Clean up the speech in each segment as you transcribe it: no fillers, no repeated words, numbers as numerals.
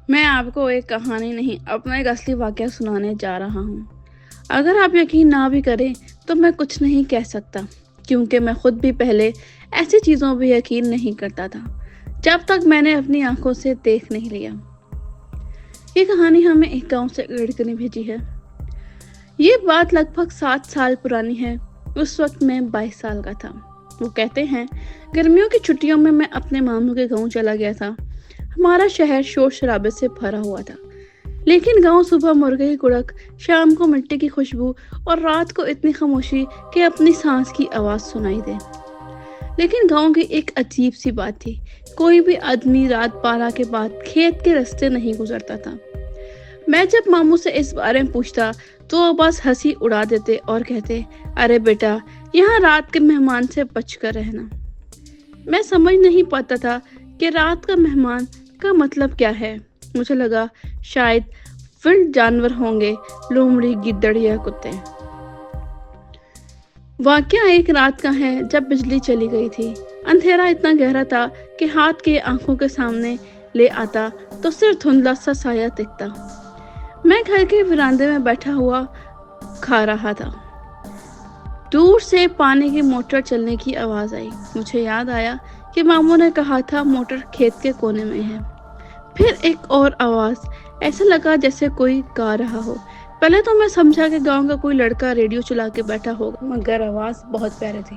میں آپ کو ایک کہانی نہیں اپنا ایک اصلی واقعہ سنانے جا رہا ہوں۔ اگر آپ یقین نہ بھی کریں تو میں کچھ نہیں کہہ سکتا، کیونکہ میں خود بھی پہلے ایسی چیزوں پہ یقین نہیں کرتا تھا جب تک میں نے اپنی آنکھوں سے دیکھ نہیں لیا۔ یہ کہانی ہمیں ایک گاؤں سے لڑکے نے بھیجی ہے۔ یہ بات لگ بھگ 7 سال پرانی ہے۔ اس وقت میں 22 سال کا تھا۔ وہ کہتے ہیں گرمیوں کی چھٹیوں میں اپنے ماموں کے گاؤں چلا گیا تھا۔ ہمارا شہر شور شرابے سے بھرا ہوا تھا، لیکن گاؤں صبح مرغے کی کڑک، شام کو مٹی کی خوشبو اور رات کو اتنی خاموشی کہ اپنی سانس کی آواز سنائی دے۔ لیکن گاؤں کی ایک عجیب سی بات تھی، کوئی بھی آدمی رات 12 کے بعد کھیت کے راستے نہیں گزرتا تھا۔ میں جب ماموں سے اس بارے میں پوچھتا تو وہ بس ہنسی اڑا دیتے اور کہتے، ارے بیٹا، یہاں رات کے مہمان سے بچ کر رہنا۔ میں سمجھ نہیں پاتا تھا کہ رات کا مہمان کا مطلب کیا ہے۔ مجھے لگا شاید ویلڈ جانور ہوں گے، لومڑی، گدڑ یا کتے۔ واقعہ ایک رات کا ہے جب بجلی چلی گئی تھی۔ اندھیرا اتنا گہرا تھا کہ ہاتھ کے آنکھوں کے سامنے لے آتا تو صرف دھندلا سا سایہ دکھتا۔ میں گھر کے وراندے میں بیٹھا ہوا کھا رہا تھا۔ دور سے پانی کی موٹر چلنے کی آواز آئی۔ مجھے یاد آیا کہ ماموں نے کہا تھا موٹر کھیت کے کونے میں ہے۔ پھر ایک اور آواز، ایسا لگا جیسے کوئی گا رہا ہو۔ پہلے تو میں سمجھا کہ گاؤں کا کوئی لڑکا ریڈیو چلا کے بیٹھا ہوگا، مگر آواز بہت پیاری تھی،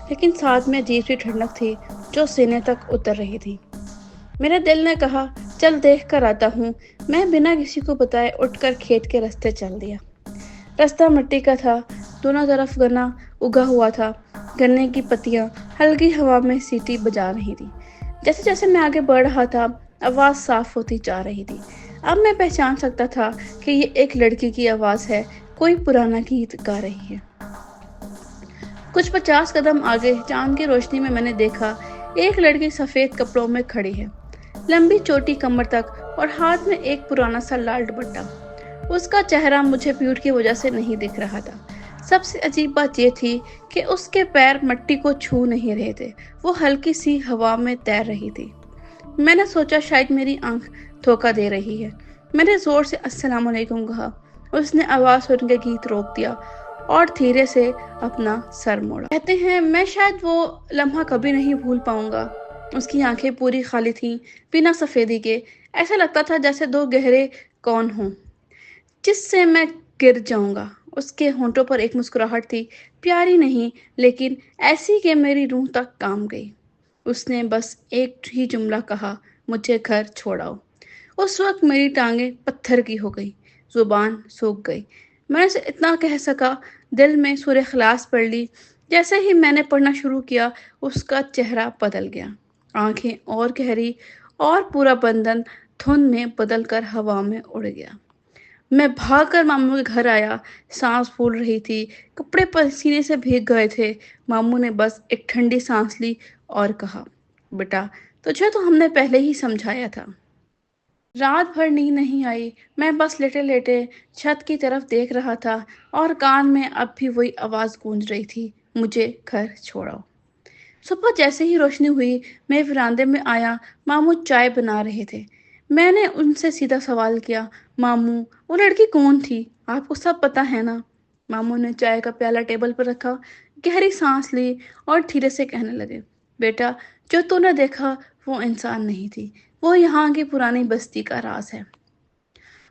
لیکن ساتھ میں عجیب سی ٹھنڈک تھی جو سینے تک اتر رہی تھی۔ میرے دل نے کہا چل دیکھ کر آتا ہوں۔ میں بنا کسی کو بتائے اٹھ کر کھیت کے راستے چل دیا۔ راستہ مٹی کا تھا، دونوں طرف گنا اگا ہوا تھا۔ گنے کی پتیاں ہلکی ہوا میں سیٹی بجا رہی تھی۔ جیسے جیسے میں آگے بڑھ رہا تھا آواز صاف ہوتی جا رہی تھی۔ اب میں پہچان سکتا تھا کہ یہ ایک لڑکی کی آواز ہے، کوئی پرانا گیت گا رہی ہے۔ کچھ 50 قدم آگے چاند کی روشنی میں نے دیکھا ایک لڑکی سفید کپڑوں میں کھڑی ہے، لمبی چوٹی کمر تک اور ہاتھ میں ایک پرانا سا لال دوپٹہ۔ اس کا چہرہ مجھے بھیڑ کی وجہ سے نہیں دکھ رہا تھا۔ سب سے عجیب بات یہ تھی کہ اس کے پیر مٹی کو چھو نہیں رہے تھے، وہ ہلکی سی ہوا میں تیر رہی تھی۔ میں نے سوچا شاید میری آنکھ دھوکہ دے رہی ہے۔ میں نے زور سے السلام علیکم کہا۔ اس نے آواز سن کے گیت روک دیا اور دھیرے سے اپنا سر موڑا۔ کہتے ہیں میں شاید وہ لمحہ کبھی نہیں بھول پاؤں گا۔ اس کی آنکھیں پوری خالی تھیں، بنا سفیدی کے۔ ایسا لگتا تھا جیسے دو گہرے کون ہوں جس سے میں گر جاؤں گا۔ اس کے ہونٹوں پر ایک مسکراہٹ تھی، پیاری نہیں لیکن ایسی کہ میری روح تک کام گئی۔ اس نے بس ایک ہی جملہ کہا، مجھے گھر چھوڑاؤ۔ اس وقت میری ٹانگیں پتھر کی ہو گئی، زبان سوکھ گئی۔ میں نے اتنا کہہ سکا، دل میں سورہ اخلاص پڑھ لی۔ جیسے ہی میں نے پڑھنا شروع کیا اس کا چہرہ بدل گیا، آنکھیں اور گہری اور پورا بدن دھند میں بدل کر ہوا میں اڑ گیا۔ میں بھاگ کر ماموں کے گھر آیا، سانس پھول رہی تھی، کپڑے پسینے سے بھیگ گئے تھے۔ ماموں نے بس ایک ٹھنڈی سانس لی اور کہا، بیٹا تجھے تو ہم نے پہلے ہی سمجھایا تھا۔ رات بھر نیند نہیں آئی۔ میں بس لیٹے لیٹے چھت کی طرف دیکھ رہا تھا اور کان میں اب بھی وہی آواز گونج رہی تھی، مجھے گھر چھوڑاؤ۔ صبح جیسے ہی روشنی ہوئی میں وراندے میں آیا۔ ماموں چائے بنا رہے تھے۔ میں نے ان سے سیدھا سوال کیا، ماموں وہ لڑکی کون تھی؟ آپ کو سب پتا ہے نا؟ ماموں نے چائے کا پیالہ ٹیبل پر رکھا، گہری سانس لی اور دھیرے سے کہنے لگے، بیٹا جو تو نے دیکھا وہ انسان نہیں تھی، وہ یہاں کی پرانی بستی کا راز ہے۔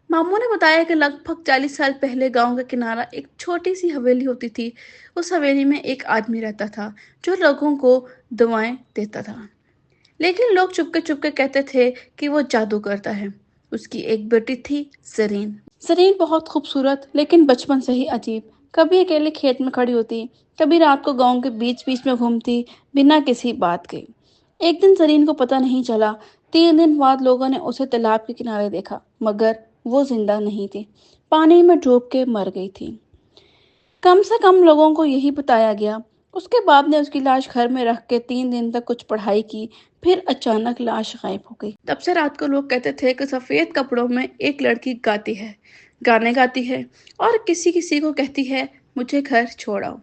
ماموں نے بتایا کہ لگ بھگ 40 سال پہلے گاؤں کے کنارہ ایک چھوٹی سی حویلی ہوتی تھی۔ اس حویلی میں ایک آدمی رہتا تھا جو لوگوں کو دعائیں دیتا تھا، لیکن لوگ چپکے کہتے تھے کہ وہ جادو کرتا ہے۔ اس کی ایک بیٹی تھی زرین۔ زرین بہت خوبصورت لیکن بچپن سے ہی عجیب، کبھی اکیلے کھیت میں کھڑی ہوتی، کبھی رات کو گاؤں کے بیچ میں گھومتی بنا کسی بات کے۔ ایک دن زرین کو پتہ نہیں چلا۔ 3 دن بعد لوگوں نے اسے تالاب کے کنارے دیکھا، مگر وہ زندہ نہیں تھی، پانی میں ڈوب کے مر گئی تھی۔ کم سے کم لوگوں کو یہی بتایا گیا۔ اس کے باپ نے اس کی لاش گھر میں رکھ کے 3 دن تک کچھ پڑھائی کی، پھر اچانک لاش غائب ہو گئی۔ تب سے رات کو لوگ کہتے تھے کہ سفید کپڑوں میں ایک لڑکی گاتی ہے، گانے گاتی ہے اور کسی کو کہتی ہے، مجھے گھر چھوڑاؤ۔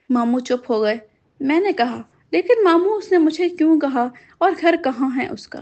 ماموں چپ ہو گئے۔ میں نے کہا، لیکن ماموں اس نے مجھے کیوں کہا اور گھر کہاں ہے اس کا؟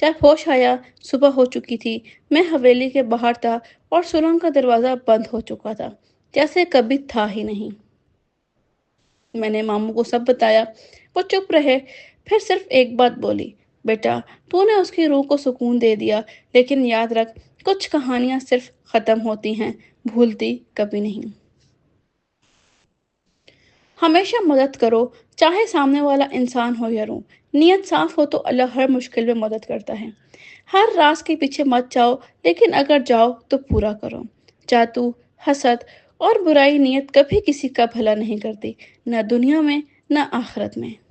جب ہوش آیا صبح ہو چکی تھی، میں حویلی کے باہر تھا اور سرنگ کا دروازہ بند ہو چکا تھا، جیسے کبھی تھا ہی نہیں۔ میں نے ماموں کو سب بتایا۔ وہ چپ رہے، پھر صرف ایک بات بولی، بیٹا تو نے اس کی روح کو سکون دے دیا، لیکن یاد رکھ کچھ کہانیاں صرف ختم ہوتی ہیں، بھولتی کبھی نہیں۔ ہمیشہ مدد کرو، چاہے سامنے والا انسان ہو یا روح۔ نیت صاف ہو تو اللہ ہر مشکل میں مدد کرتا ہے۔ ہر راز کے پیچھے مت جاؤ، لیکن اگر جاؤ تو پورا کرو۔ جادو، حسد اور برائی نیت کبھی کسی کا بھلا نہیں کرتی، نہ دنیا میں نہ آخرت میں۔